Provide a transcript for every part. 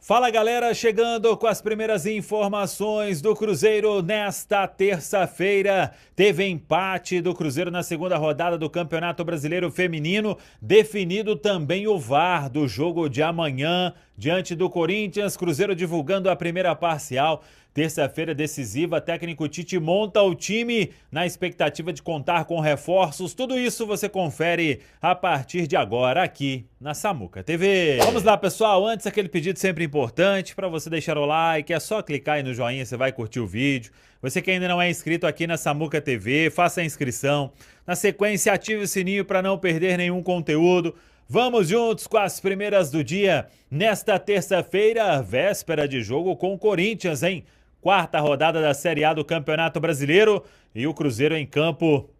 Fala galera, chegando com as primeiras informações do Cruzeiro nesta terça-feira. Teve empate do Cruzeiro na segunda rodada do Campeonato Brasileiro Feminino, definido também o VAR do jogo de amanhã diante do Corinthians. Cruzeiro divulgando a primeira parcial. Terça-feira decisiva, técnico Tite monta o time na expectativa de contar com reforços. Tudo isso você confere a partir de agora aqui na Samuca TV. Vamos lá, pessoal. Antes, aquele pedido sempre importante para você deixar o like. É só clicar aí no joinha, você vai curtir o vídeo. Você que ainda não é inscrito aqui na Samuca TV, faça a inscrição. Na sequência, ative o sininho para não perder nenhum conteúdo. Vamos juntos com as primeiras do dia. Nesta terça-feira, véspera de jogo com o Corinthians, hein? Quarta rodada da Série A do Campeonato Brasileiro e o Cruzeiro em campo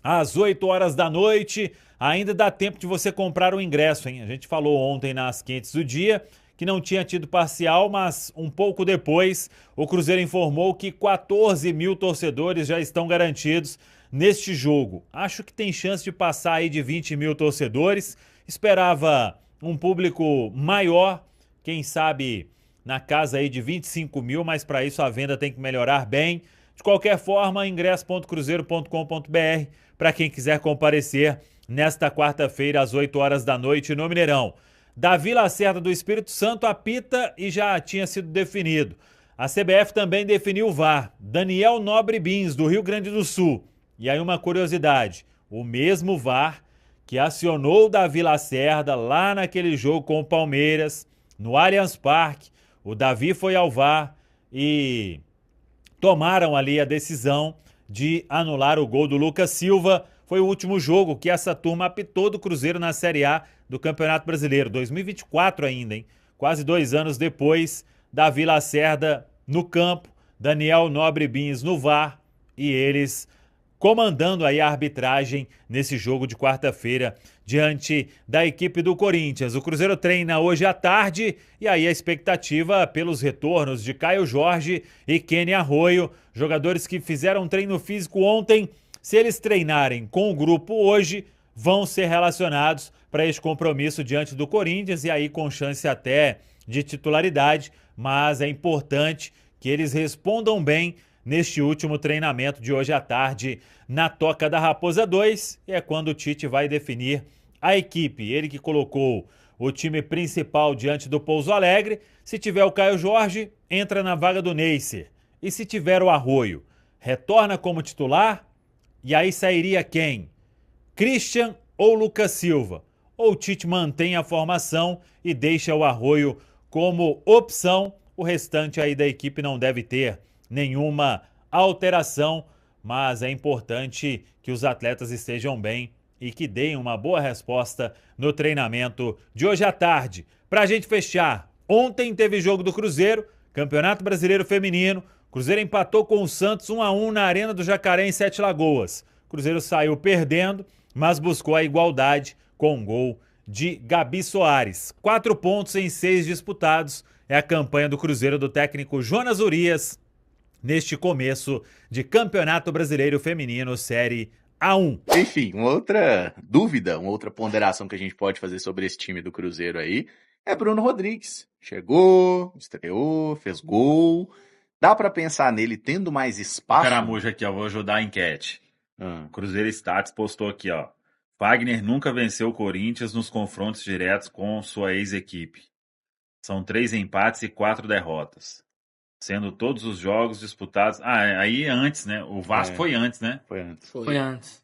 às 8 horas da noite. Ainda dá tempo de você comprar o ingresso, hein? A gente falou ontem nas quentes do dia que não tinha tido parcial, mas um pouco depois o Cruzeiro informou que 14 mil torcedores já estão garantidos neste jogo. Acho que tem chance de passar aí de 20 mil torcedores. Esperava um público maior, quem sabe na casa aí de 25 mil, mas para isso a venda tem que melhorar bem. De qualquer forma, ingresso.cruzeiro.com.br para quem quiser comparecer nesta quarta-feira às 8 horas da noite no Mineirão. Davi Lacerda do Espírito Santo apita e já tinha sido definido. A CBF também definiu o VAR. Daniel Nobre Bins, do Rio Grande do Sul. E aí uma curiosidade, o mesmo VAR que acionou o Davi Lacerda lá naquele jogo com o Palmeiras, no Allianz Parque. O Davi foi ao VAR e tomaram ali a decisão de anular o gol do Lucas Silva. Foi o último jogo que essa turma apitou do Cruzeiro na Série A do Campeonato Brasileiro. 2024 ainda, hein? Quase 2 anos depois, Davi Lacerda no campo, Daniel Nobre Bins no VAR e eles comandando aí a arbitragem nesse jogo de quarta-feira diante da equipe do Corinthians. O Cruzeiro treina hoje à tarde e aí a expectativa pelos retornos de Caio Jorge e Kenny Arroio, jogadores que fizeram treino físico ontem. Se eles treinarem com o grupo hoje, vão ser relacionados para este compromisso diante do Corinthians e aí com chance até de titularidade, mas é importante que eles respondam bem neste último treinamento de hoje à tarde na Toca da Raposa 2, e é quando o Tite vai definir a equipe. Ele que colocou o time principal diante do Pouso Alegre. Se tiver o Caio Jorge, entra na vaga do Neisser. E se tiver o Arroio, retorna como titular, e aí sairia quem? Christian ou Lucas Silva? Ou o Tite mantém a formação e deixa o Arroio como opção? O restante aí da equipe não deve ter nenhuma alteração, mas é importante que os atletas estejam bem e que deem uma boa resposta no treinamento de hoje à tarde. Para a gente fechar, ontem teve jogo do Cruzeiro, Campeonato Brasileiro Feminino. Cruzeiro empatou com o Santos 1-1 na Arena do Jacaré em Sete Lagoas. Cruzeiro saiu perdendo, mas buscou a igualdade com um gol de Gabi Soares. 4 pontos em 6 disputados é a campanha do Cruzeiro do técnico Jonas Urias neste começo de Campeonato Brasileiro Feminino Série A1. Enfim, uma outra dúvida, uma outra ponderação que a gente pode fazer sobre esse time do Cruzeiro aí é Bruno Rodrigues. Chegou, estreou, fez gol. Dá pra pensar nele tendo mais espaço? Caramujo aqui, ó, vou ajudar a enquete. Cruzeiro Stats postou aqui, ó. Fagner nunca venceu o Corinthians nos confrontos diretos com sua ex-equipe. São 3 empates e 4 derrotas. Sendo todos os jogos disputados... aí antes, né? O Vasco foi antes, né? Foi antes.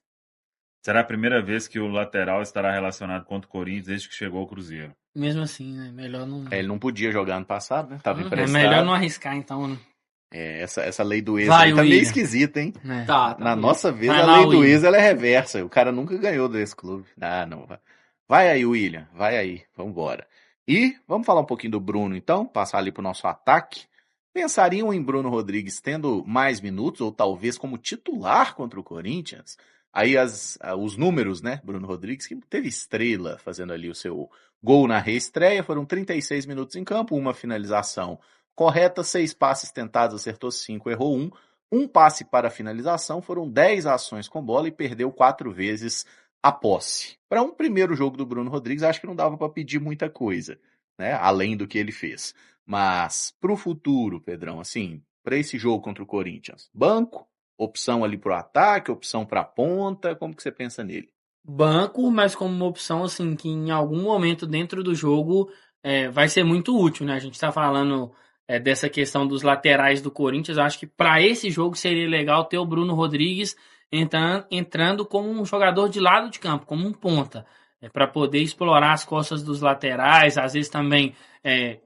Será a primeira vez que o lateral estará relacionado contra o Corinthians desde que chegou ao Cruzeiro. Mesmo assim, né? Melhor não... Ele não podia jogar ano passado, né? Tava É emprestado. melhor não arriscar, então, né? Essa lei do ex Vai, aí tá meio William. esquisita, hein? É. Tá Na mesmo. nossa vez, Vai a lá, lei do William. ex ela é reversa. O cara nunca ganhou desse clube. Não. Vai aí, William. Vai aí. Vambora. E vamos falar um pouquinho do Bruno, então. Passar ali pro nosso ataque. Pensariam em Bruno Rodrigues tendo mais minutos, ou talvez como titular contra o Corinthians? Aí os números, né? Bruno Rodrigues, que teve estrela fazendo ali o seu gol na reestreia. Foram 36 minutos em campo, uma finalização correta, 6 passes tentados, acertou 5, errou 1. Um passe para finalização, foram 10 ações com bola e perdeu 4 vezes a posse. Para um primeiro jogo do Bruno Rodrigues, acho que não dava para pedir muita coisa, né? Além do que ele fez. Mas pro futuro, Pedrão, assim, para esse jogo contra o Corinthians, banco, opção ali pro ataque, opção pra ponta, como que você pensa nele? Banco, mas como uma opção assim que em algum momento dentro do jogo vai ser muito útil, né? A gente está falando dessa questão dos laterais do Corinthians. Eu acho que para esse jogo seria legal ter o Bruno Rodrigues entrando como um jogador de lado de campo, como um ponta, para poder explorar as costas dos laterais, às vezes também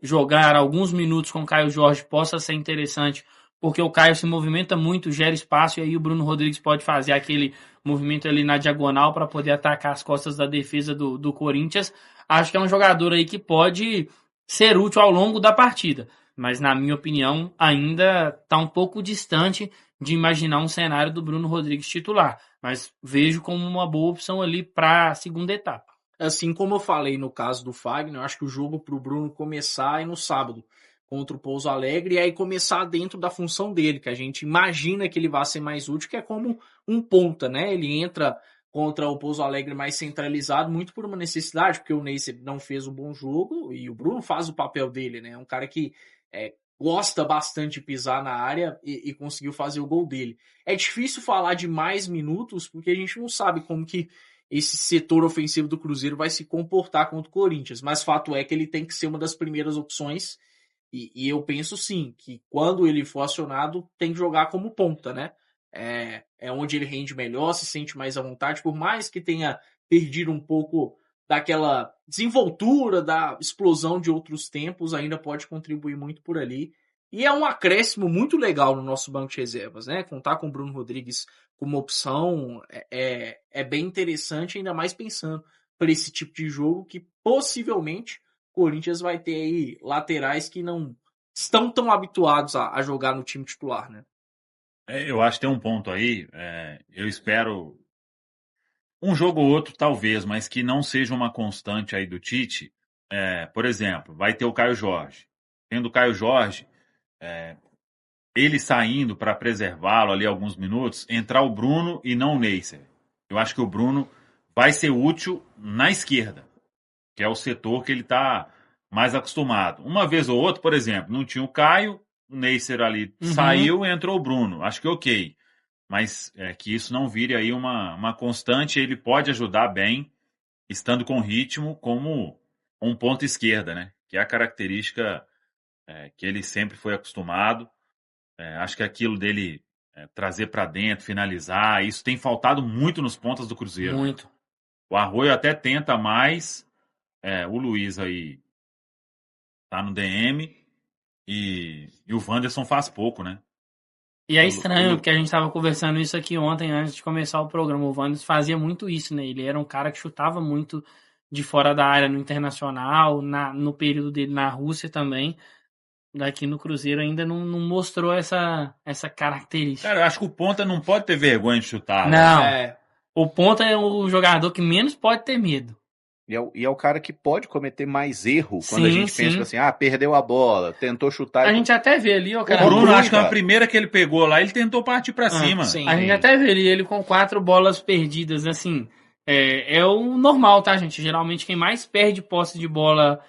jogar alguns minutos com o Caio Jorge possa ser interessante, porque o Caio se movimenta muito, gera espaço, e aí o Bruno Rodrigues pode fazer aquele movimento ali na diagonal para poder atacar as costas da defesa do Corinthians. Acho que é um jogador aí que pode ser útil ao longo da partida, mas na minha opinião ainda está um pouco distante de imaginar um cenário do Bruno Rodrigues titular, mas vejo como uma boa opção ali para a segunda etapa. Assim como eu falei no caso do Fagner, eu acho que o jogo para o Bruno começar é no sábado contra o Pouso Alegre, e aí começar dentro da função dele, que a gente imagina que ele vai ser mais útil, que é como um ponta, né? Ele entra contra o Pouso Alegre mais centralizado, muito por uma necessidade, porque o Neisser não fez um bom jogo, e o Bruno faz o papel dele, né? É um cara que gosta bastante de pisar na área e conseguiu fazer o gol dele. É difícil falar de mais minutos, porque a gente não sabe como que esse setor ofensivo do Cruzeiro vai se comportar contra o Corinthians, mas fato é que ele tem que ser uma das primeiras opções. E eu penso sim, que quando ele for acionado, tem que jogar como ponta, né? É onde ele rende melhor, se sente mais à vontade, por mais que tenha perdido um pouco daquela desenvoltura, da explosão de outros tempos, ainda pode contribuir muito por ali. E é um acréscimo muito legal no nosso banco de reservas, né? Contar com o Bruno Rodrigues como opção é bem interessante, ainda mais pensando para esse tipo de jogo que possivelmente Corinthians vai ter aí laterais que não estão tão habituados a jogar no time titular, né? Eu acho que tem um ponto aí, eu espero um jogo ou outro talvez, mas que não seja uma constante aí do Tite. Por exemplo, vai ter o Caio Jorge. Tendo o Caio Jorge, ele saindo para preservá-lo ali alguns minutos, entrar o Bruno e não o Neisser. Eu acho que o Bruno vai ser útil na esquerda, que é o setor que ele está mais acostumado. Uma vez ou outra, por exemplo, não tinha o Caio, o Neisser ali saiu e entrou o Bruno. Acho que ok. Mas que isso não vire aí uma constante, ele pode ajudar bem, estando com ritmo, como um ponto esquerda, né? Que é a característica que ele sempre foi acostumado. Acho que aquilo dele trazer para dentro, finalizar, isso tem faltado muito nos pontas do Cruzeiro. Muito. O Arroio até tenta mais, o Luiz aí tá no DM e o Wanderson faz pouco, né? E é estranho, porque a gente estava conversando isso aqui ontem, antes de começar o programa. O Wanderson fazia muito isso, né? Ele era um cara que chutava muito de fora da área no Internacional, no período dele na Rússia também. Daqui no Cruzeiro ainda não mostrou essa característica. Cara, eu acho que o ponta não pode ter vergonha de chutar. Não. Né? O ponta é o jogador que menos pode ter medo. E é o cara que pode cometer mais erro quando a gente pensa assim, perdeu a bola, tentou chutar. A gente até vê ali, o Bruno, acho que a primeira que ele pegou lá, ele tentou partir pra cima. Sim, a gente até vê ali ele com 4 bolas perdidas, assim, é o normal, tá, gente? Geralmente quem mais perde posse de bola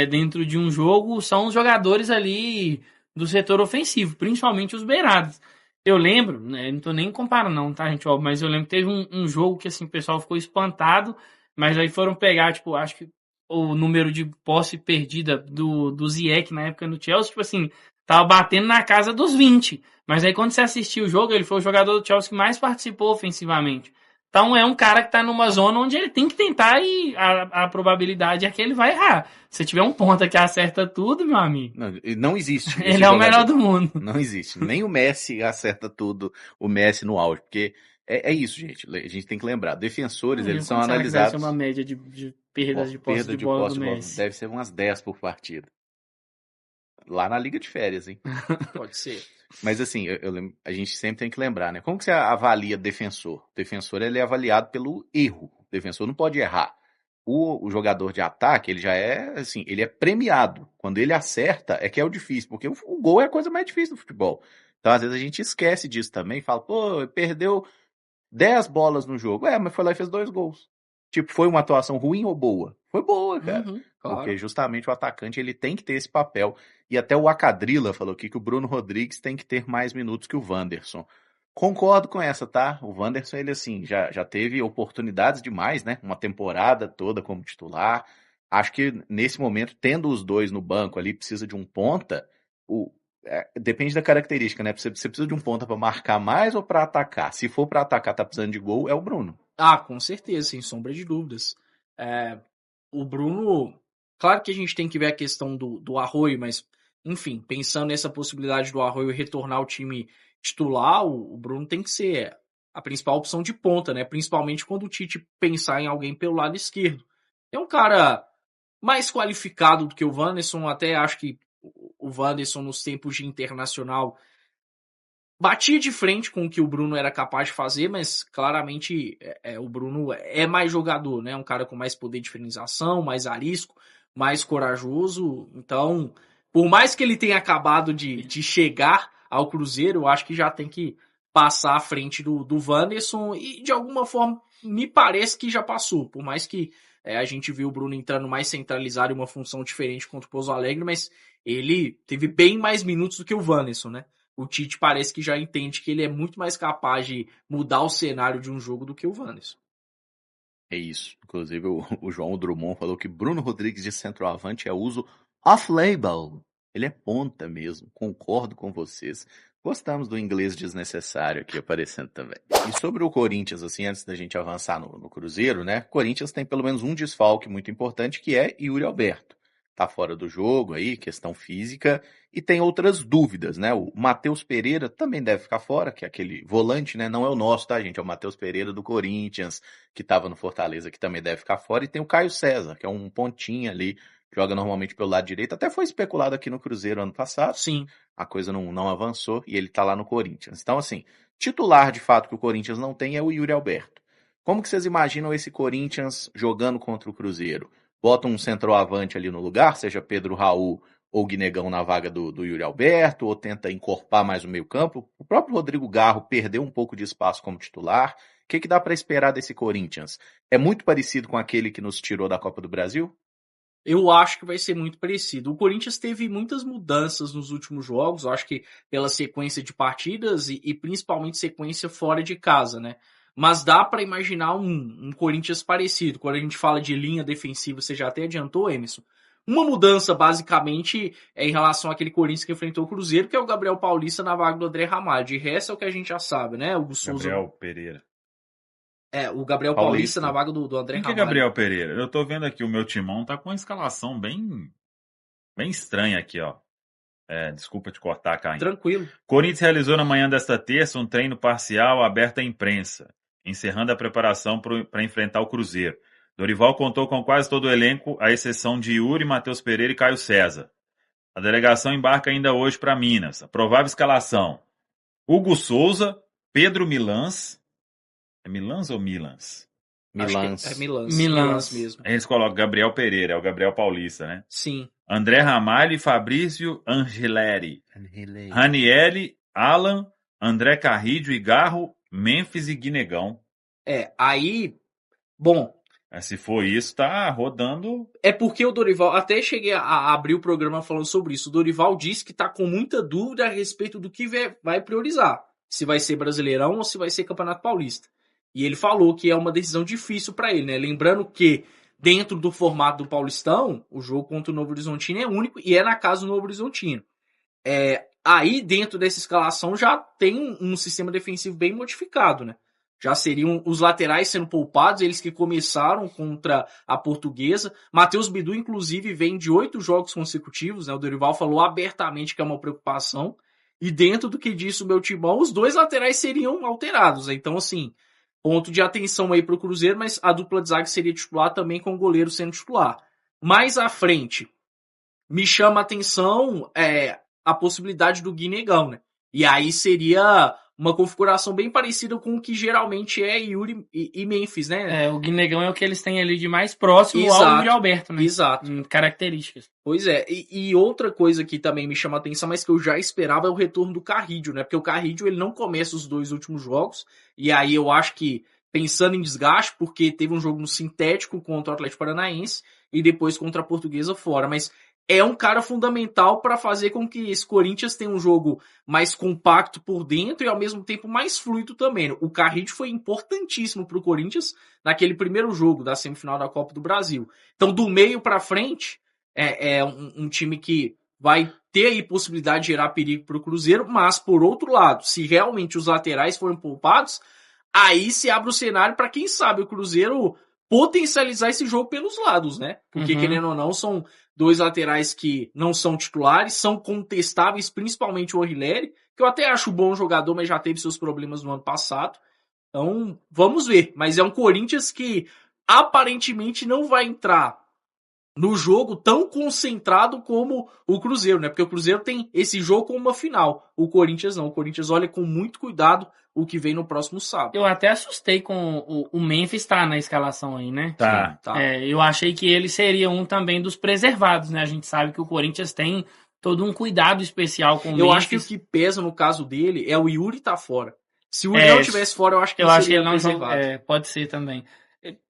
dentro de um jogo são os jogadores ali do setor ofensivo, principalmente os beirados. Eu lembro, né, não tô nem comparando não, tá, gente? Mas eu lembro que teve um jogo que, assim, o pessoal ficou espantado, mas aí foram pegar, tipo, acho que o número de posse perdida do Ziyech na época no Chelsea, tipo assim, tava batendo na casa dos 20. Mas aí quando você assistiu o jogo, ele foi o jogador do Chelsea que mais participou ofensivamente. Então é um cara que tá numa zona onde ele tem que tentar e a probabilidade é que ele vai errar. Se tiver um ponta que acerta tudo, meu amigo... Não existe. Ele é o melhor do mundo. Não existe. Nem o Messi acerta tudo, o Messi no auge, porque... É isso, gente. A gente tem que lembrar. Defensores, eles são analisados... Deve ser uma média de perdas de posse de bola do Messi. Deve ser umas 10 por partida. Lá na Liga de Férias, hein? Pode ser. Mas assim, a gente sempre tem que lembrar, né? Como que você avalia defensor? O defensor, ele é avaliado pelo erro. O defensor não pode errar. O jogador de ataque, ele já é, assim, ele é premiado. Quando ele acerta, é que é o difícil, porque o gol é a coisa mais difícil do futebol. Então, às vezes, a gente esquece disso também, fala, perdeu 10 bolas no jogo. Mas foi lá e fez 2 gols. Tipo, foi uma atuação ruim ou boa? Foi boa, cara. Claro. Porque justamente o atacante ele tem que ter esse papel. E até o Acadrila falou aqui que o Bruno Rodrigues tem que ter mais minutos que o Wanderson. Concordo com essa, tá? O Wanderson, ele assim, já teve oportunidades demais, né? Uma temporada toda como titular. Acho que nesse momento, tendo os dois no banco ali, precisa de um ponta. Depende da característica, né? Você precisa de um ponta para marcar mais ou para atacar? Se for para atacar, tá precisando de gol, é o Bruno. Com certeza, sem sombra de dúvidas. O Bruno, claro que a gente tem que ver a questão do Arroio, mas, enfim, pensando nessa possibilidade do Arroio retornar ao time titular, o Bruno tem que ser a principal opção de ponta, né? Principalmente quando o Tite pensar em alguém pelo lado esquerdo. É um cara mais qualificado do que o Wanderson, até acho que o Wanderson nos tempos de internacional batia de frente com o que o Bruno era capaz de fazer, mas claramente o Bruno é mais jogador, né? Um cara com mais poder de finalização, mais arisco, mais corajoso. Então, por mais que ele tenha acabado de chegar ao Cruzeiro, eu acho que já tem que passar à frente do Wanderson e, de alguma forma, me parece que já passou. Por mais que a gente viu o Bruno entrando mais centralizado em uma função diferente contra o Pouso Alegre, mas ele teve bem mais minutos do que o Wanderson, né? O Tite parece que já entende que ele é muito mais capaz de mudar o cenário de um jogo do que o Wanderson. É isso. Inclusive, o João Drummond falou que Bruno Rodrigues de centroavante é uso off-label. Ele é ponta mesmo. Concordo com vocês. Gostamos do inglês desnecessário aqui aparecendo também. E sobre o Corinthians, assim, antes da gente avançar no Cruzeiro, né? Corinthians tem pelo menos um desfalque muito importante, que é Yuri Alberto. Tá fora do jogo aí, questão física, e tem outras dúvidas, né? O Matheus Pereira também deve ficar fora, que é aquele volante, né? Não é o nosso, tá, gente? É o Matheus Pereira do Corinthians, que tava no Fortaleza, que também deve ficar fora, e tem o Caio César, que é um pontinho ali, joga normalmente pelo lado direito, até foi especulado aqui no Cruzeiro ano passado. Sim. A coisa não avançou, e ele tá lá no Corinthians. Então, assim, titular de fato que o Corinthians não tem é o Yuri Alberto. Como que vocês imaginam esse Corinthians jogando contra o Cruzeiro? Bota um centroavante ali no lugar, seja Pedro Raul ou Guinegão na vaga do Yuri Alberto, ou tenta encorpar mais o meio campo. O próprio Rodrigo Garro perdeu um pouco de espaço como titular. O que dá para esperar desse Corinthians? É muito parecido com aquele que nos tirou da Copa do Brasil? Eu acho que vai ser muito parecido. O Corinthians teve muitas mudanças nos últimos jogos, eu acho que pela sequência de partidas e principalmente sequência fora de casa, né? Mas dá para imaginar um Corinthians parecido. Quando a gente fala de linha defensiva, você já até adiantou, Emerson. Uma mudança, basicamente, é em relação àquele Corinthians que enfrentou o Cruzeiro, que é o Gabriel Paulista na vaga do André Ramalho. De resto é o que a gente já sabe, né? O Gabriel Pereira. O Gabriel Paulista na vaga do André Ramalho. Quem que é Gabriel Pereira? Eu tô vendo aqui o meu timão, tá com uma escalação bem estranha aqui, ó. Desculpa te cortar, Caio. Tranquilo. Corinthians realizou na manhã desta terça um treino parcial aberto à imprensa, encerrando a preparação para enfrentar o Cruzeiro. Dorival contou com quase todo o elenco, à exceção de Yuri, Matheus Pereira e Caio César. A delegação embarca ainda hoje para Minas. A provável escalação: Hugo Souza, Pedro Milans. É Milans ou Milans? Milans. É Milans mesmo. Eles colocam Gabriel Pereira, é o Gabriel Paulista, né? Sim. André Ramalho e Fabrício Angeleri. Ranieri, Alan, André Carrillo e Garro, Memphis e Guinegão. Aí, bom... Se for isso, tá rodando... É porque o Dorival, até cheguei a abrir o programa falando sobre isso, o Dorival disse que tá com muita dúvida a respeito do que vai priorizar. Se vai ser Brasileirão ou se vai ser Campeonato Paulista. E ele falou que é uma decisão difícil para ele, né? Lembrando que dentro do formato do Paulistão, o jogo contra o Novo Horizontino é único e é na casa do Novo Horizontino. Aí, dentro dessa escalação, já tem um sistema defensivo bem modificado, né? Já seriam os laterais sendo poupados, eles que começaram contra a Portuguesa. Matheus Bidu, inclusive, vem de 8 jogos consecutivos, né? O Dorival falou abertamente que é uma preocupação. E dentro do que disse o meu timão, os 2 laterais seriam alterados, né? Então, assim, ponto de atenção aí pro Cruzeiro, mas a dupla de zaga seria titular também com o goleiro sendo titular. Mais à frente, me chama a atenção a possibilidade do Guinegão, né? E aí seria uma configuração bem parecida com o que geralmente é Yuri e Memphis, né? O Guinegão é o que eles têm ali de mais próximo ao Yuri Alberto, né? Exato. Características. Pois é. E outra coisa que também me chama a atenção, mas que eu já esperava, é o retorno do Carrillo, né? Porque o Carrillo, ele não começa os 2 últimos jogos, e aí eu acho que pensando em desgaste, porque teve um jogo no sintético contra o Atlético Paranaense e depois contra a Portuguesa fora, mas é um cara fundamental para fazer com que esse Corinthians tenha um jogo mais compacto por dentro e ao mesmo tempo mais fluido também. O Carrillo foi importantíssimo para o Corinthians naquele primeiro jogo da semifinal da Copa do Brasil. Então, do meio para frente, é um time que vai ter aí possibilidade de gerar perigo para o Cruzeiro, mas, por outro lado, se realmente os laterais forem poupados, aí se abre o cenário para, quem sabe, o Cruzeiro potencializar esse jogo pelos lados, né? Porque, querendo ou não, são dois laterais que não são titulares, são contestáveis, principalmente o Orrileri, que eu até acho bom jogador, mas já teve seus problemas no ano passado. Então, vamos ver. Mas é um Corinthians que aparentemente não vai entrar no jogo tão concentrado como o Cruzeiro, né? Porque o Cruzeiro tem esse jogo como uma final. O Corinthians não. O Corinthians olha com muito cuidado o que vem no próximo sábado. Eu até assustei com o Memphis tá na escalação aí, né? Tá. Eu achei que ele seria um também dos preservados, né? A gente sabe que o Corinthians tem todo um cuidado especial com o Memphis. Eu acho que o que pesa no caso dele é o Yuri tá fora. Se o Yuri não estivesse fora, eu acho que ele seria preservado. Pode ser também.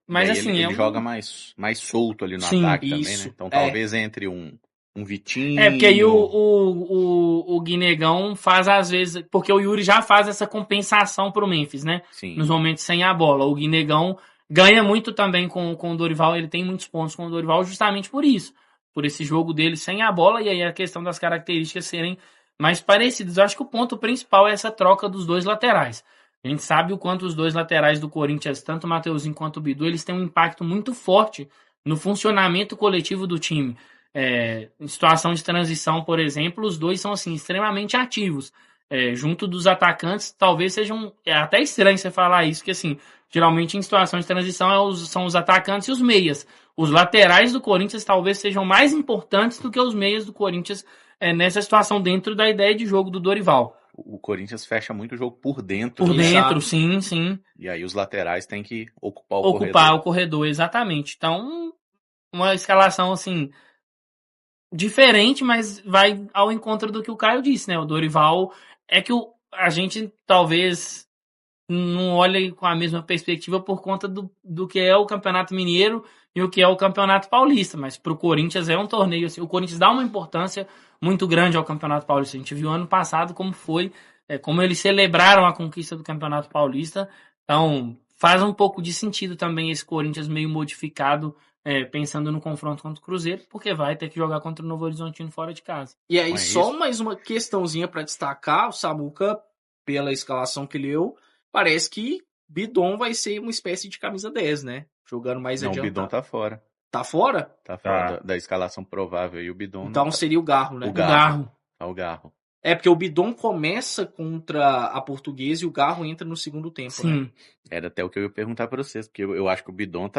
Mas assim, ele joga mais solto ali no ataque também, né? Então talvez entre um Vitinho... porque aí o Guinegão faz às vezes... Porque o Yuri já faz essa compensação pro Memphis, né? Sim. Nos momentos sem a bola. O Guinegão ganha muito também com o Dorival. Ele tem muitos pontos com o Dorival justamente por isso. Por esse jogo dele sem a bola. E aí a questão das características serem mais parecidas. Eu acho que o ponto principal é essa troca dos dois laterais. A gente sabe o quanto os dois laterais do Corinthians, tanto o Mateuzinho quanto o Bidu, eles têm um impacto muito forte no funcionamento coletivo do time. Em situação de transição, por exemplo, os dois são assim, extremamente ativos. Junto dos atacantes, talvez sejam... É até estranho você falar isso, que assim, geralmente em situação de transição são os atacantes e os meias. Os laterais do Corinthians talvez sejam mais importantes do que os meias do Corinthians nessa situação, dentro da ideia de jogo do Dorival. O Corinthians fecha muito o jogo por dentro. Por dentro, sim. E aí os laterais têm que ocupar o corredor, exatamente. Então, uma escalação assim diferente, mas vai ao encontro do que o Caio disse, né? O Dorival é que a gente talvez não olha com a mesma perspectiva por conta do que é o Campeonato Mineiro e o que é o Campeonato Paulista, mas para o Corinthians é um torneio assim, o Corinthians dá uma importância muito grande ao Campeonato Paulista. A gente viu ano passado como foi, como eles celebraram a conquista do Campeonato Paulista. Então faz um pouco de sentido também esse Corinthians meio modificado, pensando no confronto contra o Cruzeiro, porque vai ter que jogar contra o Novo Horizontino fora de casa. E aí só mais uma questãozinha para destacar, o Samuca, pela escalação que leu, parece que Bidon vai ser uma espécie de camisa 10, né? Jogando mais adiantado. Não, o Bidon tá fora. Tá fora? Tá fora da escalação provável e o Bidon... Então seria o Garro, né? O Garro. Porque o Bidon começa contra a Portuguesa e o Garro entra no segundo tempo, Sim. né? Era até o que eu ia perguntar para vocês, porque eu acho que o Bidon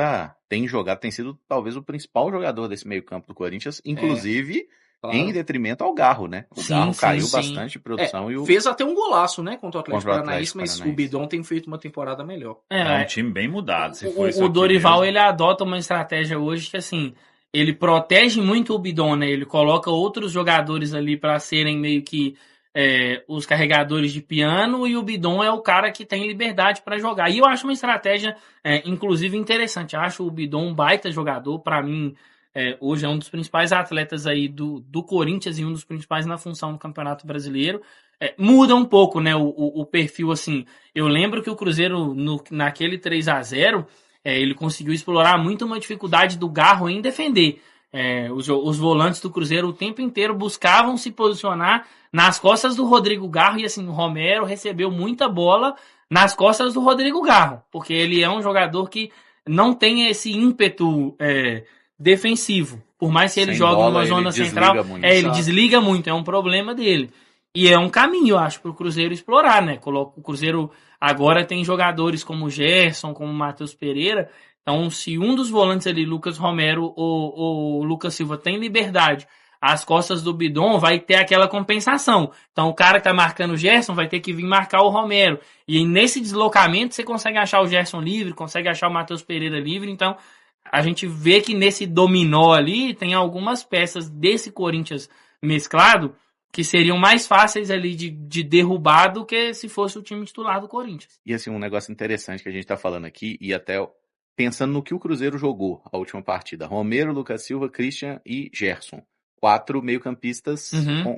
tem sido talvez o principal jogador desse meio campo do Corinthians, inclusive... Claro. Em detrimento ao Garro, né? O Garro caiu bastante de produção. Fez até um golaço, né? Contra o Atlético Paranaense, mas o Bidon tem feito uma temporada melhor. É um time bem mudado. O Dorival, ele adota uma estratégia hoje que, assim, ele protege muito o Bidon, né? Ele coloca outros jogadores ali para serem meio que os carregadores de piano, e o Bidon é o cara que tem liberdade para jogar. E eu acho uma estratégia, inclusive, interessante. Acho o Bidon um baita jogador. Para mim, hoje é um dos principais atletas aí do Corinthians e um dos principais na função do Campeonato Brasileiro. Muda um pouco, né, o perfil, assim. Eu lembro que o Cruzeiro, naquele 3-0, ele conseguiu explorar muito uma dificuldade do Garro em defender. Os volantes do Cruzeiro o tempo inteiro buscavam se posicionar nas costas do Rodrigo Garro, e assim, o Romero recebeu muita bola nas costas do Rodrigo Garro, porque ele é um jogador que não tem esse ímpeto defensivo. Por mais que ele jogue numa zona central, ele desliga muito, é um problema dele. E é um caminho, eu acho, para o Cruzeiro explorar, né? O Cruzeiro agora tem jogadores como o Gerson, como o Matheus Pereira. Então, se um dos volantes ali, Lucas Romero ou Lucas Silva, tem liberdade às costas do Bidon, vai ter aquela compensação. Então, o cara que tá marcando o Gerson vai ter que vir marcar o Romero. E nesse deslocamento, você consegue achar o Gerson livre, consegue achar o Matheus Pereira livre. Então, a gente vê que nesse dominó ali tem algumas peças desse Corinthians mesclado que seriam mais fáceis ali de derrubar do que se fosse o time titular do Corinthians. E assim, um negócio interessante que a gente tá falando aqui, e até pensando no que o Cruzeiro jogou a última partida. Romero, Lucas Silva, Christian e Gerson. 4 meio-campistas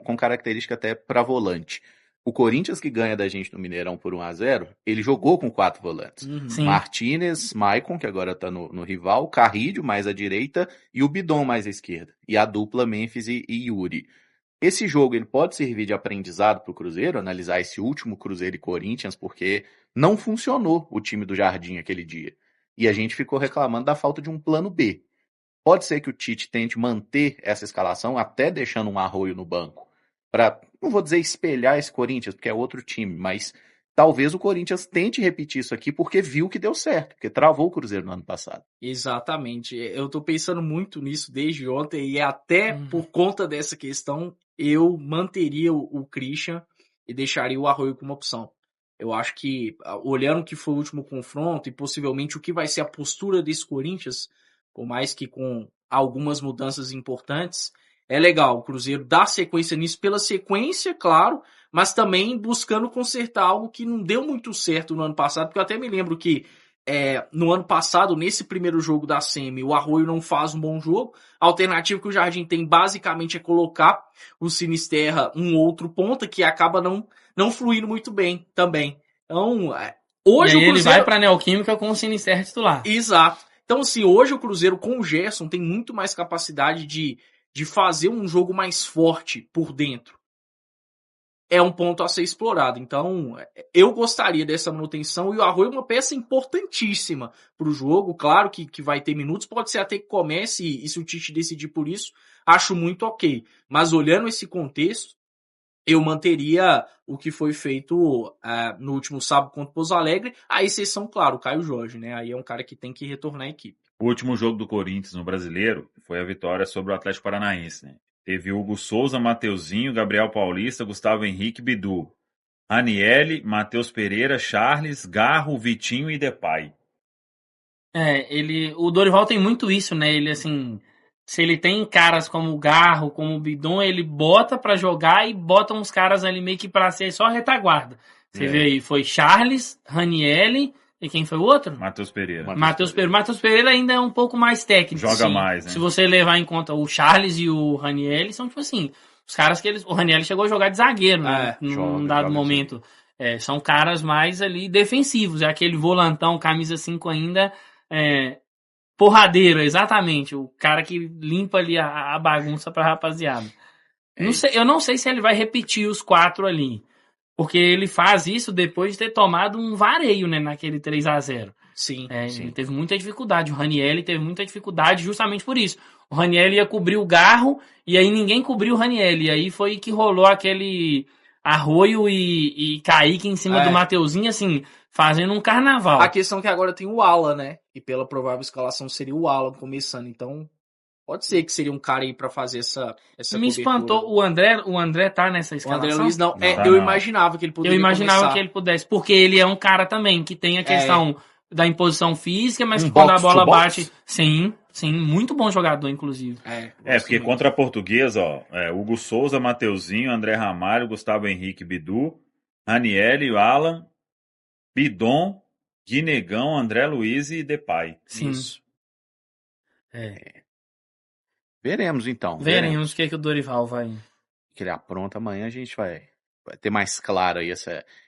com característica até para volante. O Corinthians, que ganha da gente no Mineirão por 1-0, ele jogou com 4 volantes. Martínez, Maicon, que agora tá no rival, Carrilho mais à direita e o Bidon mais à esquerda. E a dupla Memphis e Yuri. Esse jogo ele pode servir de aprendizado para o Cruzeiro, analisar esse último Cruzeiro e Corinthians, porque não funcionou o time do Jardim aquele dia. E a gente ficou reclamando da falta de um plano B. Pode ser que o Tite tente manter essa escalação, até deixando um Arroio no banco, para, não vou dizer espelhar esse Corinthians, porque é outro time, mas talvez o Corinthians tente repetir isso aqui porque viu que deu certo, porque travou o Cruzeiro no ano passado. Exatamente. Eu tô pensando muito nisso desde ontem e até por conta dessa questão eu manteria o Christian e deixaria o Arroio como opção. Eu acho que, olhando o que foi o último confronto e possivelmente o que vai ser a postura desse Corinthians, por mais que com algumas mudanças importantes, é legal o Cruzeiro dar sequência nisso pela sequência, claro, mas também buscando consertar algo que não deu muito certo no ano passado, porque eu até me lembro que no ano passado, nesse primeiro jogo da semi, o Arroio não faz um bom jogo. A alternativa que o Jardim tem basicamente é colocar o Sinisterra um outro ponta que acaba não fluindo muito bem também. Então, hoje e aí o Cruzeiro... ele vai para a Neoquímica com o Sinisterra titular. Exato. Então, assim, hoje o Cruzeiro com o Gerson tem muito mais capacidade de fazer um jogo mais forte por dentro. É um ponto a ser explorado. Então, eu gostaria dessa manutenção e o Arroio é uma peça importantíssima para o jogo. Claro que vai ter minutos, pode ser até que comece e se o Tite decidir por isso, acho muito ok. Mas olhando esse contexto, eu manteria o que foi feito no último sábado contra o Pouso Alegre, a exceção, claro, o Caio Jorge, né? Aí é um cara que tem que retornar à equipe. O último jogo do Corinthians no Brasileiro foi a vitória sobre o Atlético Paranaense, né? Teve Hugo Souza, Mateuzinho, Gabriel Paulista, Gustavo Henrique, Bidu, Ranielli, Matheus Pereira, Charles, Garro, Vitinho e Depay. O Dorival tem muito isso, né? Ele, assim, se ele tem caras como o Garro, como o Bidon, ele bota pra jogar e bota uns caras ali meio que pra ser só retaguarda. Você vê aí, foi Charles, Ranielli e quem foi o outro? Matheus Pereira. Matheus Pereira ainda é um pouco mais técnico. Joga mais, né? Se você levar em conta o Charles e o Ranielli, são tipo assim, os caras que o Ranielli chegou a jogar de zagueiro, né? Num dado momento. São caras mais ali defensivos. É aquele volantão, camisa 5 ainda, porradeiro, exatamente. O cara que limpa ali a bagunça pra rapaziada. Eu não sei se ele vai repetir os 4 ali. Porque ele faz isso depois de ter tomado um vareio, né, naquele 3-0. Sim, sim. Ele teve muita dificuldade. O Ranielli teve muita dificuldade justamente por isso. O Ranielli ia cobrir o Garro e aí ninguém cobriu o Ranielli. E aí foi que rolou aquele Arroio e Kaique em cima do Mateuzinho, assim, fazendo um carnaval. A questão é que agora tem o Alan, né? E pela provável escalação seria o Alan começando. Então, pode ser que seria um cara aí pra fazer essa Me espantou. O André tá nessa escalação? O André Luiz não. Eu imaginava que ele poderia que ele pudesse, porque ele é um cara também que tem a questão da imposição física, mas que quando a bola bate... Sim, muito bom jogador, inclusive. Porque contra a Portuguesa, Hugo Souza, Mateuzinho, André Ramalho, Gustavo Henrique, Bidu, Ranielli, Alan, Bidon, Guinegão, André Luiz e Depay. Sim. Isso. Veremos então. Veremos o que o Dorival vai... Que ele apronta amanhã, a gente vai ter mais claro aí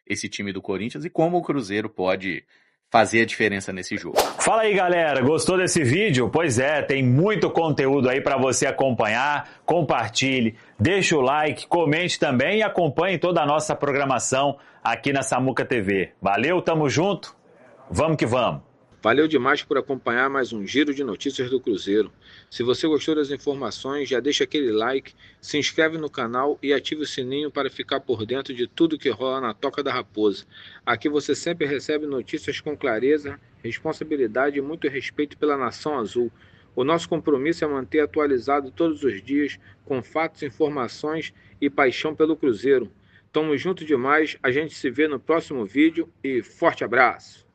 esse time do Corinthians e como o Cruzeiro pode fazer a diferença nesse jogo. Fala aí, galera, gostou desse vídeo? Pois é, tem muito conteúdo aí para você acompanhar. Compartilhe, deixa o like, comente também e acompanhe toda a nossa programação aqui na Samuca TV. Valeu, tamo junto, vamos que vamos. Valeu demais por acompanhar mais um Giro de Notícias do Cruzeiro. Se você gostou das informações, já deixa aquele like, se inscreve no canal e ative o sininho para ficar por dentro de tudo que rola na Toca da Raposa. Aqui você sempre recebe notícias com clareza, responsabilidade e muito respeito pela Nação Azul. O nosso compromisso é manter atualizado todos os dias, com fatos, informações e paixão pelo Cruzeiro. Tamo junto demais, a gente se vê no próximo vídeo e forte abraço!